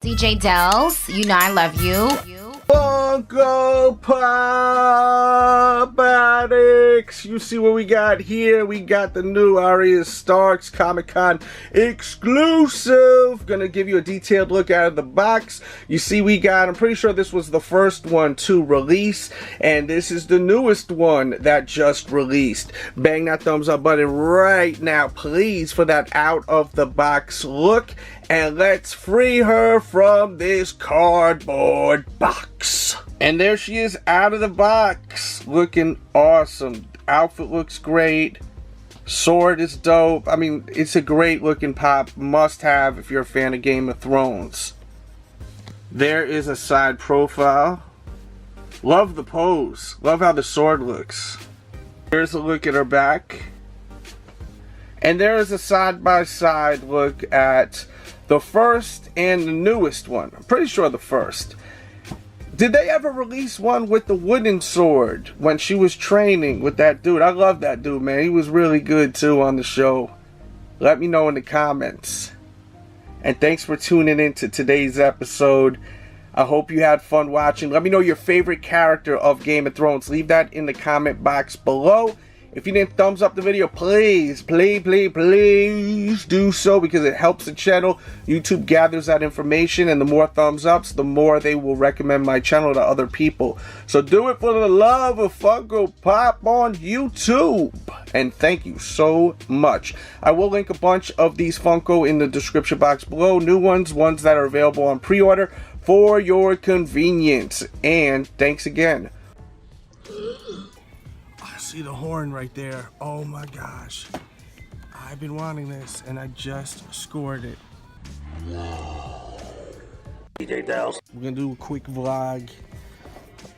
DJ Delz, you know I love you. Funko Pop Addicts! You see what we got here? We got the new Arya Starks Comic-Con exclusive. Gonna give you a detailed look out of the box. You see we got, I'm pretty sure this was the first one to release, and this is the newest one that just released. Bang that thumbs up button right now, please, for that out of the box look. And let's free her from this cardboard box. And there she is out of the box, looking awesome. Outfit looks great. Sword is dope. I mean, it's a great looking pop. Must have if you're a fan of Game of Thrones. There is a side profile. Love the pose. Love how the sword looks. Here's a look at her back. And there is a side-by-side look at the first and the newest one. I'm pretty sure the first. Did they ever release one with the wooden sword when she was training with that dude? I love that dude, man. He was really good too on the show. Let me know in the comments. And thanks for tuning in to today's episode. I hope you had fun watching. Let me know your favorite character of Game of Thrones. Leave that in the comment box below. If you didn't thumbs up the video, please do so, because it helps the channel. YouTube gathers that information, and the more thumbs ups, the more they will recommend my channel to other people. So do it for the love of Funko Pop on YouTube. And thank you so much. I will link a bunch of these Funko in the description box below. New ones that are available on pre-order for your convenience. And thanks again. See the horn right there. Oh my gosh, I've been wanting this and I just scored it. DJ Delz. We're gonna do a quick vlog.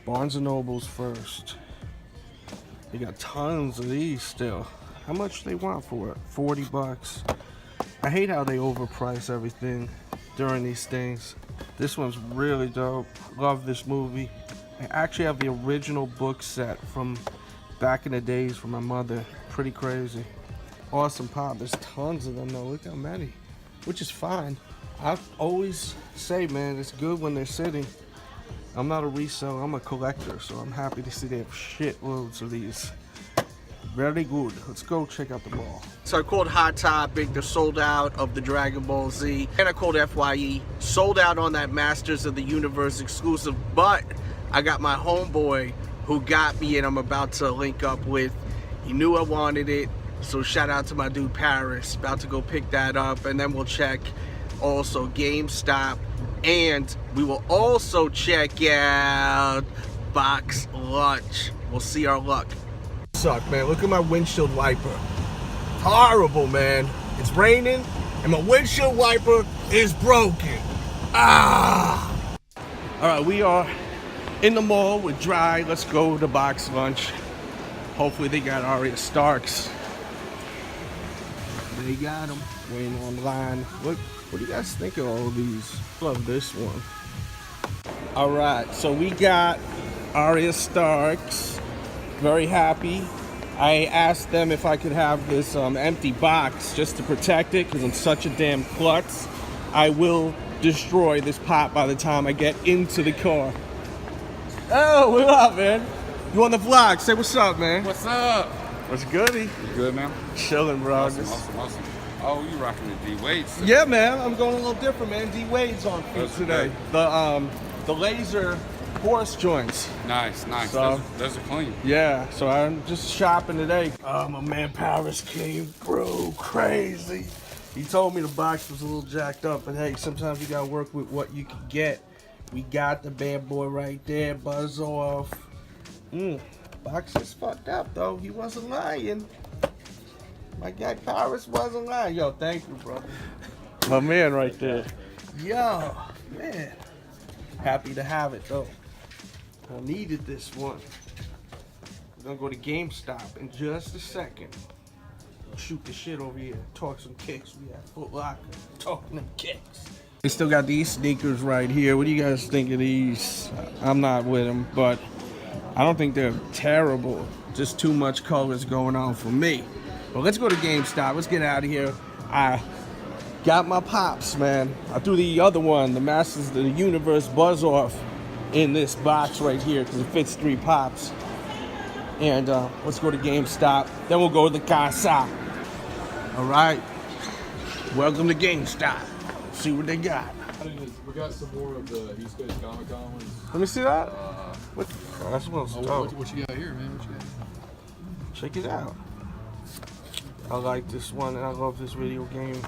Barnes & Noble's first. They got tons of these still. How much they want for it? 40 bucks. I hate how they overprice everything during these things. This one's really dope. Love this movie. I actually have the original book set from back in the days from my mother. Pretty crazy. Awesome pop. There's tons of them though. Look how many. Which is fine. I always say, man, it's good when they're sitting. I'm not a reseller, I'm a collector, so I'm happy to see they have shitloads of these. Very good. Let's go check out the mall. So I called Hot Topic. They're sold out of the Dragon Ball Z. And I called FYE. Sold out on that Masters of the Universe exclusive. But I got my homeboy who got me, and I'm about to link up with. He knew I wanted it, so shout out to my dude Paris. About to go pick that up, and then we'll check also GameStop, and we will also check out Box Lunch. We'll see our luck. Suck, man. Look at my windshield wiper. Horrible, man. It's raining, and my windshield wiper is broken. Ah! All right, we are in the mall with Dry. Let's go to Box Lunch. Hopefully they got Arya Starks. They got them. Waiting online. What do you guys think of all of these? Love this one. Alright, so we got Arya Starks. Very happy. I asked them if I could have this empty box just to protect it, because I'm such a damn klutz. I will destroy this pop by the time I get into the car. Oh, what up, man? You on the vlog? Say what's up, man. What's up? What's goody? You good, man? Chilling, bro. Awesome. Oh, you rocking the D Wade's? Yeah, man. I'm going a little different, man. D Wade's on feet today. Good. The laser horse joints. Nice. So, those are clean. Yeah. So I'm just shopping today. Oh, my man Paris came through crazy. He told me the box was a little jacked up, but hey, sometimes you gotta work with what you can get. We got the bad boy right there, buzz off. Box is fucked up though. He wasn't lying. My guy Paris wasn't lying. Yo, thank you, bro. My man right there. Yo, man. Happy to have it though. I needed this one. We're gonna go to GameStop in just a second. Shoot the shit over here. Talk some kicks. We at Foot Locker. Talking them kicks. They still got these sneakers right here. What do you guys think of these? I'm not with them, but I don't think they're terrible. Just too much colors going on for me. Well, let's go to GameStop. Let's get out of here. Got my pops, man. I threw the other one, the Masters of the Universe Buzz Off, in this box right here because it fits 3 pops. And let's go to GameStop. Then we'll go to the casa. All right. Welcome to GameStop. See what they got. We got some more of the East Coast Comic Con ones. Let me see that. What? Oh, that smells dope. What you got here, man? What you got? Check it out. I like this one, and I love this video game.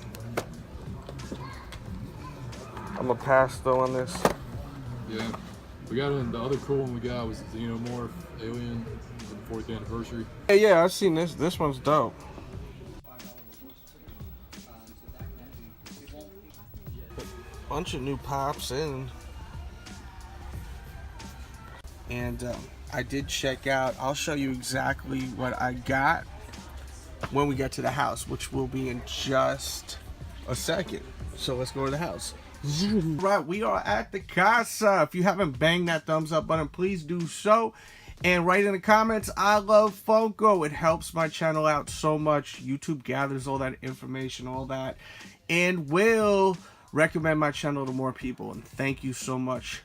I'm a pass though on this. Yeah, we got the other cool one we got was Xenomorph Alien for the 4th anniversary. Yeah, I've seen this. This one's dope. Bunch of new pops in. And I did check out. I'll show you exactly what I got when we get to the house, which will be in just a second. So let's go to the house. Right, we are at the casa. If you haven't banged that thumbs up button, please do so. And write in the comments, I love Funko. It helps my channel out so much. YouTube gathers all that information, all that, and will recommend my channel to more people. And thank you so much.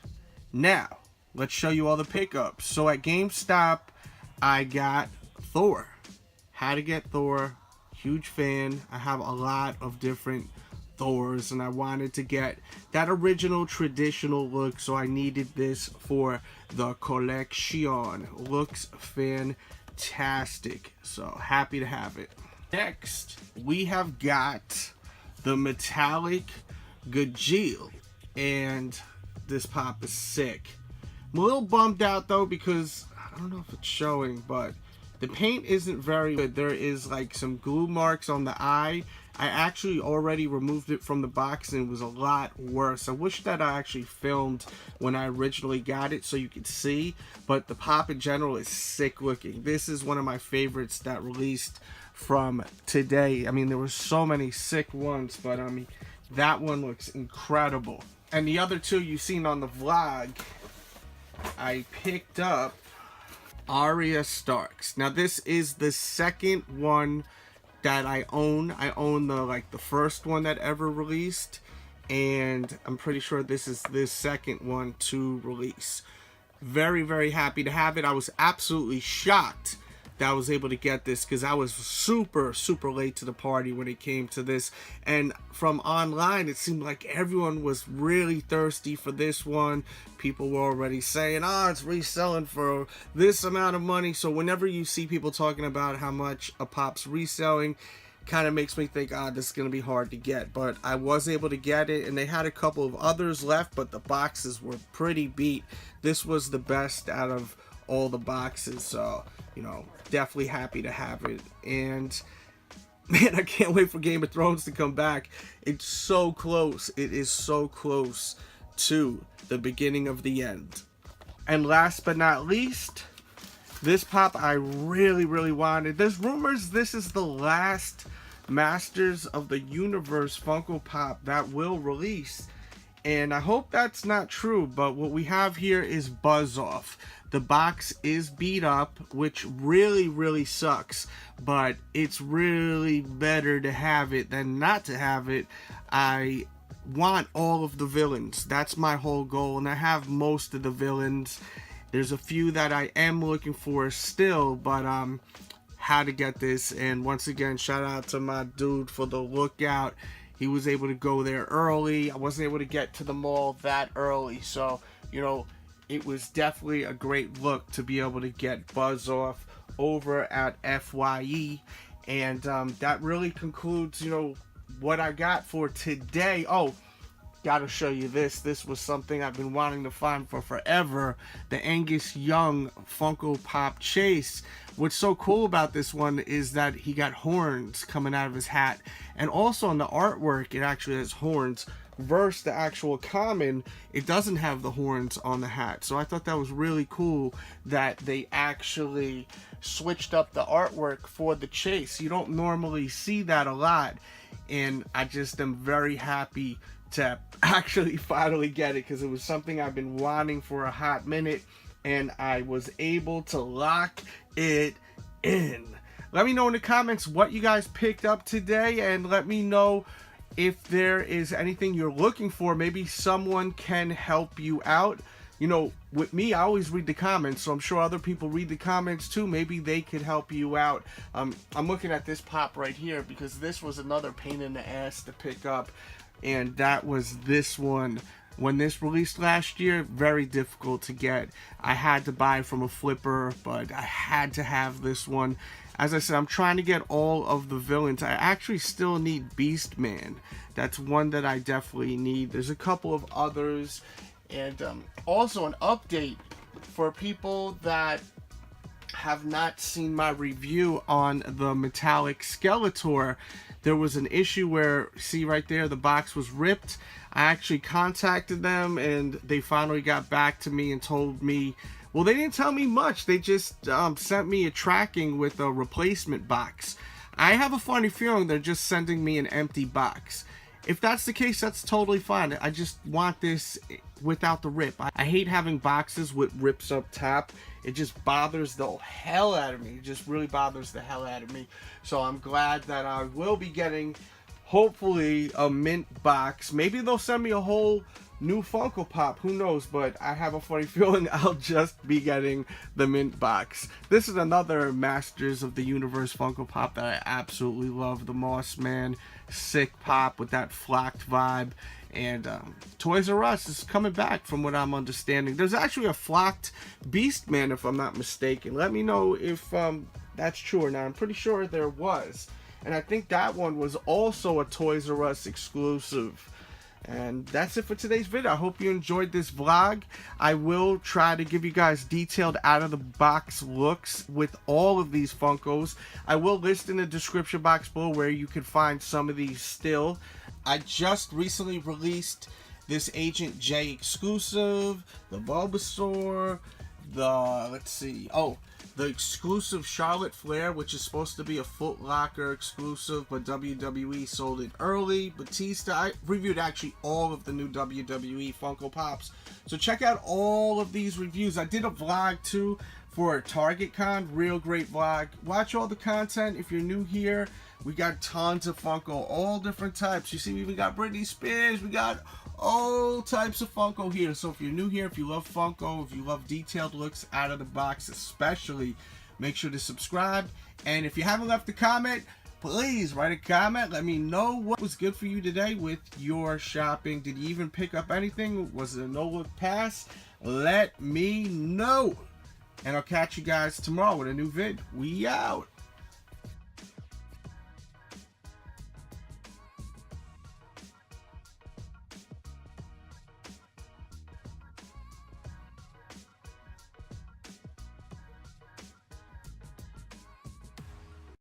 Now, let's show you all the pickups. So at GameStop, I got Thor. Had to get Thor. Huge fan. I have a lot of different Thors, and I wanted to get that original traditional look, so I needed this for the collection. Looks fantastic, so happy to have it. Next, we have got the metallic Gajeel, and this pop is sick. I'm a little bummed out though because I don't know if it's showing, but the paint isn't very good. There is like some glue marks on the eye. I actually already removed it from the box and it was a lot worse. I wish that I actually filmed when I originally got it so you could see, but the pop in general is sick looking. This is one of my favorites that released from today. I mean, there were so many sick ones, but I mean, that one looks incredible. And the other two you've seen on the vlog, I picked up Arya Starks. Now this is the second one that I own. I own the first one that ever released, and I'm pretty sure this is the second one to release. Very, very happy to have it. I was absolutely shocked that I was able to get this because I was super late to the party when it came to this, and from online it seemed like everyone was really thirsty for this one. People were already saying, oh, it's reselling for this amount of money. So whenever you see people talking about how much a pop's reselling, kind of makes me think, this is going to be hard to get. But I was able to get it, and they had a couple of others left, but the boxes were pretty beat. This was the best out of all the boxes, so you know, definitely happy to have it. And man, I can't wait for Game of Thrones to come back. It's so close. It is so close to the beginning of the end. And last but not least, this pop I really wanted. There's rumors this is the last Masters of the Universe Funko Pop that will release, and I hope that's not true. But what we have here is Buzz Off. The box is beat up, which really sucks, but it's really better to have it than not to have it. I want all of the villains. That's my whole goal, and I have most of the villains. There's a few that I am looking for still, but how to get this. And once again, shout out to my dude for the lookout. He was able to go there early. I wasn't able to get to the mall that early, so you know, it was definitely a great look to be able to get Buzz Off over at FYE. And that really concludes, you know, what I got for today. Oh, gotta show you this. This was something I've been wanting to find for forever. The Angus Young Funko Pop Chase. What's so cool about this one is that he got horns coming out of his hat. And also on the artwork, it actually has horns. Versus the actual common, it doesn't have the horns on the hat. So I thought that was really cool that they actually switched up the artwork for the chase. You don't normally see that a lot, and I just am very happy to actually finally get it because it was something I've been wanting for a hot minute, and I was able to lock it in. Let me know in the comments what you guys picked up today, and let me know if there is anything you're looking for, maybe someone can help you out. You know, with me, I always read the comments, so I'm sure other people read the comments too. Maybe they could help you out. I'm looking at this pop right here because this was another pain in the ass to pick up, and that was this one. When this released last year, very difficult to get. I had to buy from a flipper, but I had to have this one. As I said, I'm trying to get all of the villains. I actually still need Beast Man. That's one that I definitely need. There's a couple of others. And also an update for people that have not seen my review on the metallic Skeletor. There was an issue where, see right there, the box was ripped. I actually contacted them and they finally got back to me and told me, well, they didn't tell me much. They just sent me a tracking with a replacement box. I have a funny feeling they're just sending me an empty box. If that's the case, that's totally fine. I just want this without the rip. I hate having boxes with rips up top. It just bothers the hell out of me. It just really bothers the hell out of me. So I'm glad that I will be getting, hopefully, a mint box. Maybe they'll send me a whole new Funko Pop. Who knows? But I have a funny feeling I'll just be getting the mint box. This is another Masters of the Universe Funko Pop that I absolutely love. The S.Main St pop with that flocked vibe. And Toys R Us is coming back from what I'm understanding. There's actually a flocked Beast Man, if I'm not mistaken. Let me know if that's true or not. I'm pretty sure there was. And I think that one was also a Toys R Us exclusive. And that's it for today's video. I hope you enjoyed this vlog. I will try to give you guys detailed out of the box looks with all of these Funkos. I will list in the description box below where you can find some of these still. I just recently released this Agent J exclusive, the Bulbasaur, the exclusive Charlotte Flair, which is supposed to be a Foot Locker exclusive, but WWE sold it early. Batista, I reviewed actually all of the new WWE Funko Pops. So check out all of these reviews. I did a vlog too for Target Con, real great vlog. Watch all the content. If you're new here, we got tons of Funko, all different types. You see, we even got Britney Spears, we got all types of Funko here. So if you're new here, if you love Funko, if you love detailed looks out of the box especially, make sure to subscribe. And if you haven't left a comment, please write a comment. Let me know what was good for you today with your shopping. Did you even pick up anything? Was it a no-look pass? Let me know. And I'll catch you guys tomorrow with a new vid. We out.